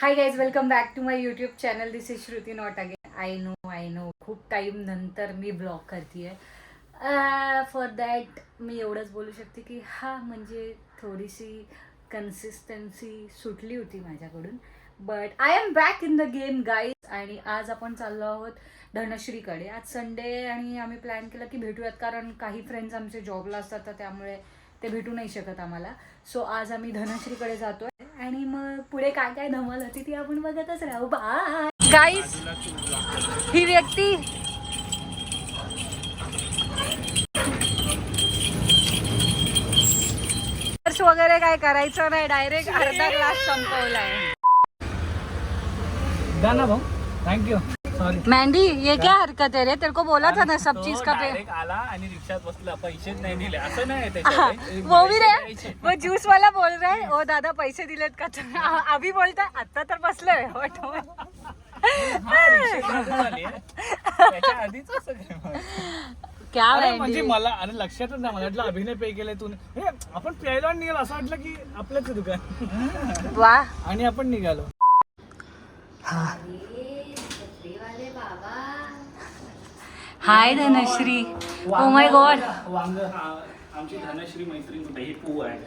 High guys, welcome back to my YouTube channel. This is Shruti not again. I know खूप time नंतर मी blog करते आहे. For that मी एवढंच बोलू शकते की म्हणजे थोडीशी कन्सिस्टन्सी सुटली होती माझ्याकडून. But I am back in the game guys. आणि आज आपण चाललो आहोत धनश्रीकडे. आज संडे आणि आम्ही प्लॅन केलं की भेटूयात, कारण काही फ्रेंड्स आमचे जॉबला असतात तर त्यामुळे ते भेटू नाही शकत आम्हाला. सो आज आम्ही धनश्रीकडे जातोय आणि मग पुढे काय काय धमाल होती ती आपण बघतच राहू. बाय गाईस. ही व्यक्ती वगैरे काय करायचं नाही, डायरेक्ट अर्धा ग्लास संपवलाय. Thank you. मैंडी ये क्या हरकत है रे? तेरे को बोला था ना सब चीज का पे. आला आणि रिक्षात बसला, पैसेच नाही दिले असं नाही त्याच्यात. वो भी रे, वो ज्यूस वाला बोल रहा है ओ दादा पैसे दिलेत का? अभी बोलता आता तर बसलोय ऑटो. क्या म्हणजे मला आणि लक्षातच नाही, मला वाटलं अभिनय पे केलंय तू. आपण प्यायला निघालो असं वाटलं की आपलंच दुकान. वा. आणि आपण निघालो. हाय धनश्री. Oh my God. वांग आमची धनश्री मैत्रीण कुठे? ही पू आहे.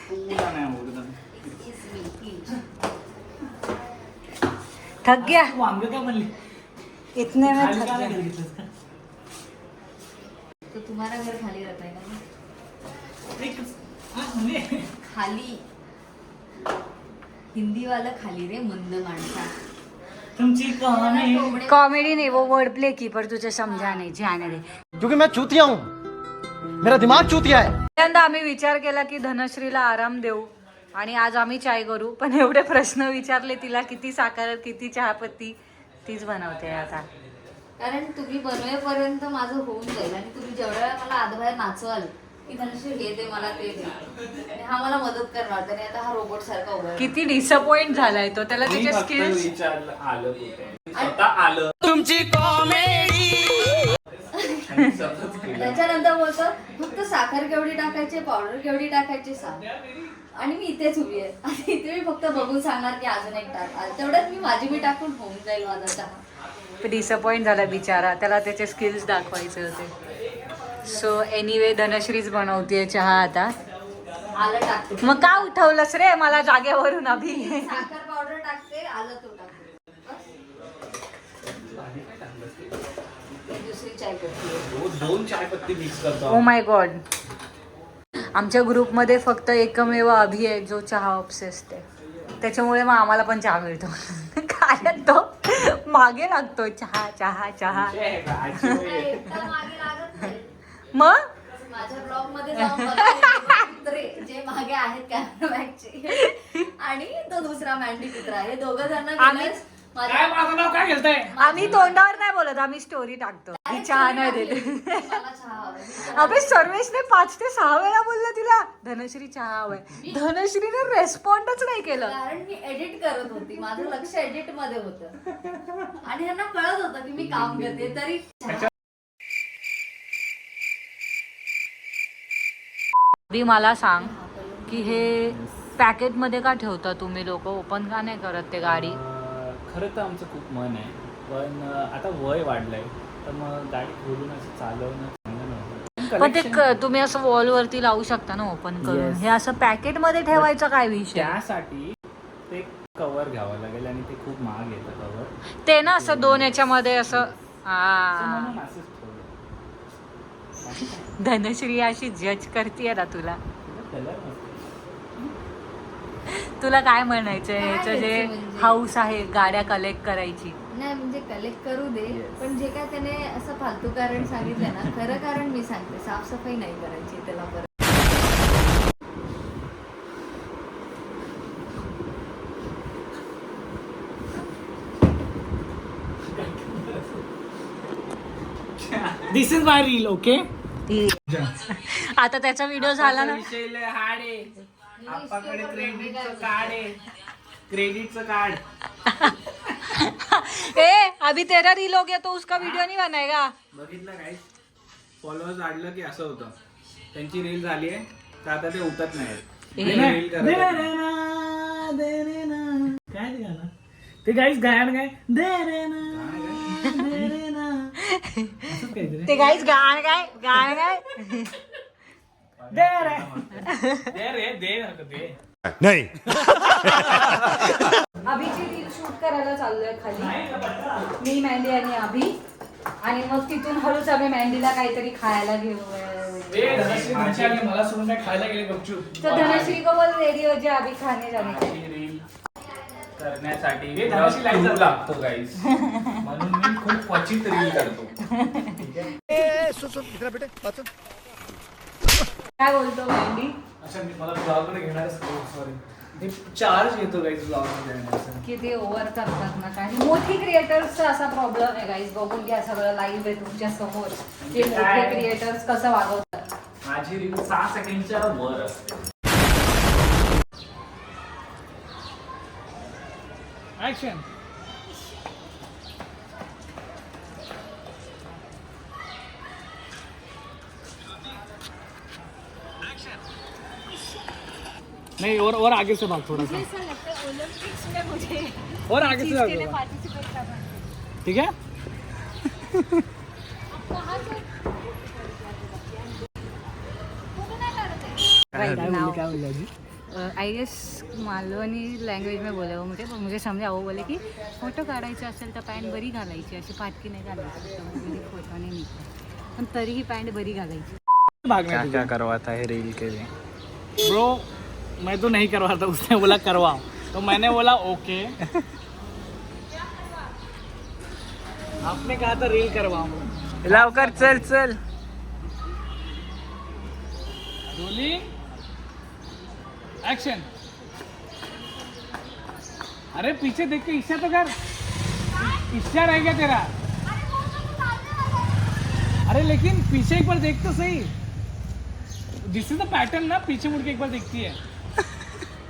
पूला नाही आवडत. थक गया. वांग काय म्हणली? इतने में थक गया. तो तुम्हारा घर खाली रहता है ना? खाली हिंदी वाला खाली रे, मंद माणसा. तुमची कहाणी कॉमेडी नहीं, वो वर्ड प्ले की, पर तुझे समझा नहीं. जाने दे, क्योंकि मैं चूतिया हूँ, मेरा दिमाग चूतिया है. पहिल्यांदा आम्ही विचार केला की धनश्रीला आराम देऊ आणि आज आम्ही चाय करू. पण एवढे प्रश्न विचारले तिला, किती साखर किती चहापत्ती, तीच बनवते आता. कारण तुम्ही बनवेपर्यंत माझं होऊन जाईल आणि तुम्ही जेवढ्या वेळा मला आधबाहेर नाचवाल की धनश्री हे दे मला ते दे, आणि हा मला मदत करणार. आणि आता हा रोबोट सारखा उभा आहे. किती डिसअपॉइंट झालाय तो. त्याला त्याचे स्किल्स विचारलं आलं कुठे स्वतः आलं. तुमची कॉमेडी. त्याच्यानंतर बोलतो फक्त साखर केवढी टाकायची, पावडर केवढी टाकायची सांग. आणि मी इथेच उभी आहे आणि इथे मी फक्त बघून सांगणार की अजून एक टाक. तेवढ्यात मी माझी बी टाकून होऊन जाईल माझा चहा. डिसअपॉइंट झाला बिचारा, त्याला त्याचे स्किल्स दाखवायचे होते. सो एनिवे धनश्रीच बनवतेय चहा आता. आलं टाकते. मग का उठवलंस रे मला जागेवरून अभि? साखर पावडर टाकते, आलं तो टाकते. दुसरी चाय करते. दोन चाय पत्ती मिक्स करतो. Oh my God. आमच्या ग्रुपमध्ये फक्त एकमेव अभि आहे जो चहा ऑब्सेस्ड आहे. त्याच्यामुळे मग आम्हाला पण चहा मिळतो. काय तो मागे लागतो चहा चहा चहा. एकटा मागे लागत नाही. मग माझ्या ब्लॉग मध्ये जाऊन बघा, कुत्रे जे मागे आहेत कॅमेरामॅनचे आणि तो दुसरा मॅन्डी कुत्रा, हे दोघं जण गेलेस. काय माझं नाव काय घेताय? आम्ही तोंडावर नाही बोलत, आम्ही स्टोरी टाकतो. ही चहा नाही देते. मला चहा हवा. अबे सर्वेशने 5 ते 6 वेळा बोललं तिला धनश्री चहा हवाय. धनश्रीने रेस्पॉन्डच नाही केलं. कारण मी एडिट करत होती, माझं लक्ष एडिट मध्ये होतं आणि ह्यांना कळत होतं की मी काम करते तरी. अभि मला सांग की हे पॅकेट मध्ये का ठेवता तुम्ही लोक? ओपन का नाही करत ते गाडी? खरं तर आमचं खूप मन आहे, पण आता वय वाढलंय तर मग गाडी खोलून असं चालवणं चांगलं नव्हतं. पण ते तुम्ही असं वॉल वरती लावू शकता ना ओपन करून. Yes. हे असं पॅकेट मध्ये ठेवायचं काय विषय? त्यासाठी ते कव्हर घ्यावं लागेल आणि ते खूप महाग येतं कव्हर. ते ना असं 2 याच्यामध्ये असं. म्हणून असंच ठेवलं. धनश्री अशी जज करतीये ना तुला. कलर मस्त. तुला काय म्हणायचंय? काय ह्याचं जे म्हणजे? हाऊस आहे गाड्या कलेक्ट करायची, नाही म्हणजे कलेक्ट करू दे, पण जे काय त्याने असं फालतू कारण सांगितलं ना, खरं कारण मी सांगते, साफसफाई नाही करायची त्याला परत. दिस इज माय रील. ओके. आता त्याचा व्हिडिओ झाला ना. आपल्याकडे क्रेडिटचं कार्ड आहे. क्रेडिटचं कार्ड. ए अभी तेरा रील हो गया तो उसका वीडियो नहीं बनाएगा. बघितलं काय? फॉलोअर्स वाढलं की असं होतं. त्यांची रील झाली आहे तर आता ते उतरत नाही. ते गाईस गायन काय दे रे ना दे रे ना असंच काहीतरी. ते गाईच गाण काय दे रे दे नको दे. नहीं. अभिची रील शूट करायला चाललोय खाली मी मँडी आणि अभि आणि मग तिथून हळूच आम्ही मँडीला काहीतरी खायला घेऊ मला सोडून काय खायला गेले गपचूप. तो धनश्री को बोल रेडी हो जा अभी खाने जाने के लिए. रील करण्यासाठी क्रू लागतो गाईस म्हणून मी खूप क्वचित रील करतो. काय बोलतो मँडी अच्छा मी मला ब्लॉग मध्ये घेणार सॉरी ते चार्ज येतो गाईस ब्लॉग मध्ये घेण्याचा. की ते ओव्हर करतात ना काही मोठी क्रिएटर्सचा असा प्रॉब्लेम आहे गाईज बघून घ्या सगळं लाईव्ह आहे तुमच्या समोर की मोठे क्रिएटर्स कसं वागवतात. माझी रील 6 सेकंडच्या वर असते. ऍक्शन. नहीं और आगे से भाग थोड़ा सा और आगे से भाग. ठीक है. आई गेस मालवणी लँग्वेज में बोले वो मुझे समझा वो बोले की फोटो काढायचा असेल तर पॅन्ट बरी घालायची अशी फाटकी नाही घालायची फोटो नाही निघतो पण तरीही पॅन्ट बरी घालायची. क्या करवाता है रील के लिए ब्रो. मैं तो नहीं करवाता उसने बोला करवाओ तो मैंने बोला ओके. आपने कहा था रील करवाओ. लवकर चल चल. Rolling action. अरे पीछे देख के इशारा तो कर. इशारा रह गया तेरा. अरे लेकिन पीछे एक बार देख तो सही. दिस इज द पैटर्न ना. पीछे मुड़ के एक बार देखती है.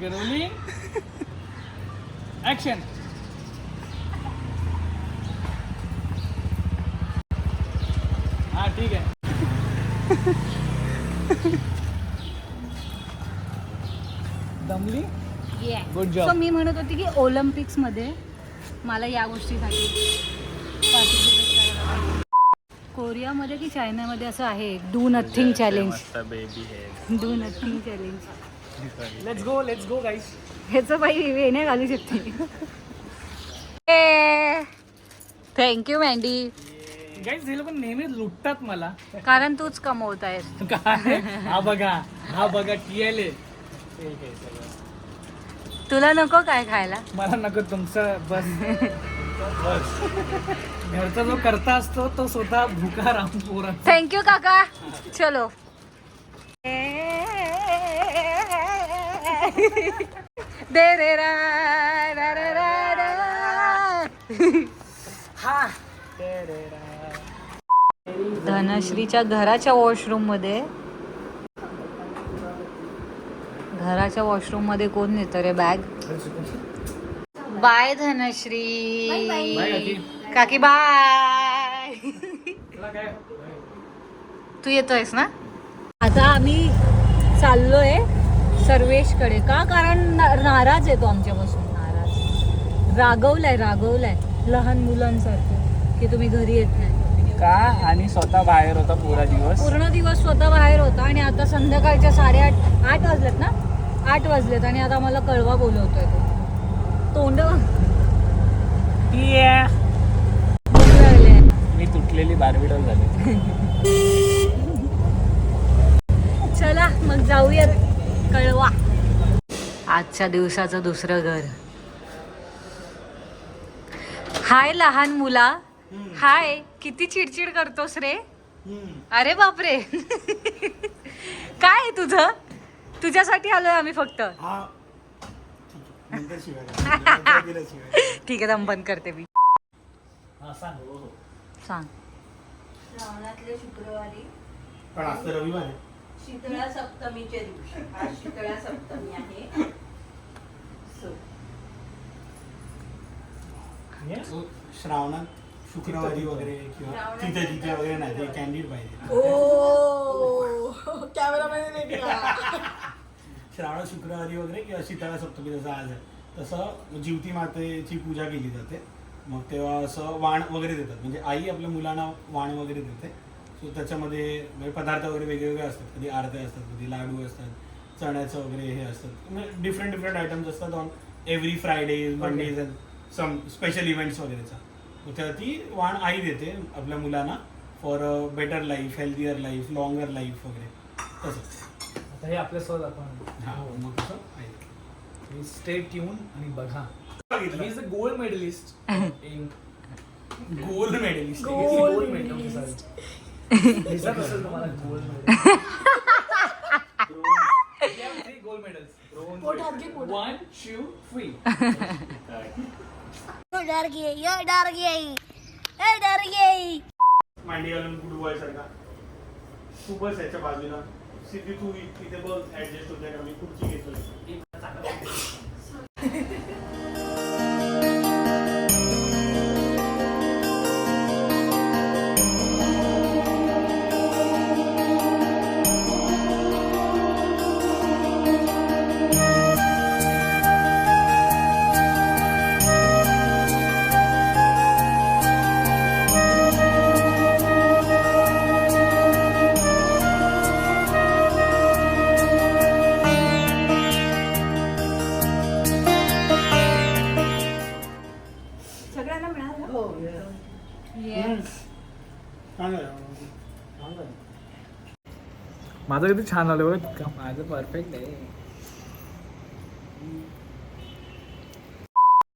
Rolling action. हाँ ठीक है. दमली. Good job. सो मी म्हणत होती की ऑलिम्पिक्स मध्ये मला या गोष्टीसाठी पार्टिसिपेट करायला पाहिजे. कोरियामध्ये की चायनामध्ये असं आहे डू नथिंग चॅलेंज. बेबी है. Do nothing challenge. Let's go guys. ह्याचं बाई वेण्या घालू शकते. Thank you Mandy. गाइस हे लोक नेहमी लुटतात मला. कारण तूच कमवत आहेस. काय हा बघा टीएल आहे. ठीक आहे सगळं. तुला नको काय खायला. मला नको तुमचं बस. घरचा जो करता असतो तो स्वतः भुका राहून पोरा. थँक्यू काका. चलो दे रे रा रा रा रा रा. हा. धनश्रीच्या घराच्या वॉशरूम मध्ये कोण नेतं रे बॅग. बाय धनश्री. काकी बाय. तू येतोयस ना. आता आम्ही चाललोय सर्वेशकडे. का कारण नाराज आहे तो आमच्यापासून. रागवलाय लहान मुलांसारखं की तुम्ही घरी येत नाही का. आणि स्वतः बाहेर होता पूर्ण दिवस स्वतः बाहेर होता आणि आता संध्याकाळच्या 8:30 वाजलेत ना. 8 वाजलेत आणि आता मला कळवा बोलवतोय तो. तोंड मी तुटलेली बार्बी डॉल झाली. चला मग जाऊयात कळवा. आजच्या दिवसाचं दुसरं घर. हाय लहान मुला. हाय. किती चिडचिड करतोस रे. अरे बापरे. काय आहे तुझं. तुझ्यासाठी आलोय आम्ही फक्त. ठीक आहे दम बंद करते मी. सांग. श्रावणातल्या शुक्रवारी पण आज तर रविवार आहे. शीतळा सप्तमीच्या दिवशी. आज शीतळा सप्तमी आहे. श्रावणात शुक्रवारी वगैरे किंवा तिथे तिथे वगैरे नाही ते कॅन्डिड पाहिजे. कॅमेरामॅन श्रावणात शुक्रवारी वगैरे किंवा शीतळा सप्तमी जसं आज आहे तसं जिवती मातेची पूजा केली जाते. मग तेव्हा असं वाण वगैरे देतात, म्हणजे आई आपल्या मुलांना वाण वगैरे देते. सो त्याच्यामध्ये म्हणजे पदार्थ वगैरे वेगवेगळे असतात, कधी आरत्या असतात, कधी लाडू असतात, चण्याचं वगैरे हे असतात, म्हणजे डिफरंट आयटम्स असतात on every Friday Mondays and some special events वगैरेचा. मग त्या ती वाण आई देते आपल्या मुलांना for a better life, healthier life, longer life वगैरे तसं. आता हे आपल्यासोबत आपण हां मग तसं आई स्टे ट्यून आणि बघा. बघितलं. He is a gold medalist in gold medalist. gold medalist. दिसत असेल तुम्हाला gold medal. We have 3 gold medals. Bronze. 1, 2, 3. मांडी घालून बुडवायसारखा तू बस याच्या बाजूला, सिद्धी तू इथे बघ ऍडजस्ट होते का, मी खुर्ची घेतोय. सगळ्यांना मिळालं. माझं किती छान आलं बघ. माझं परफेक्ट आहे.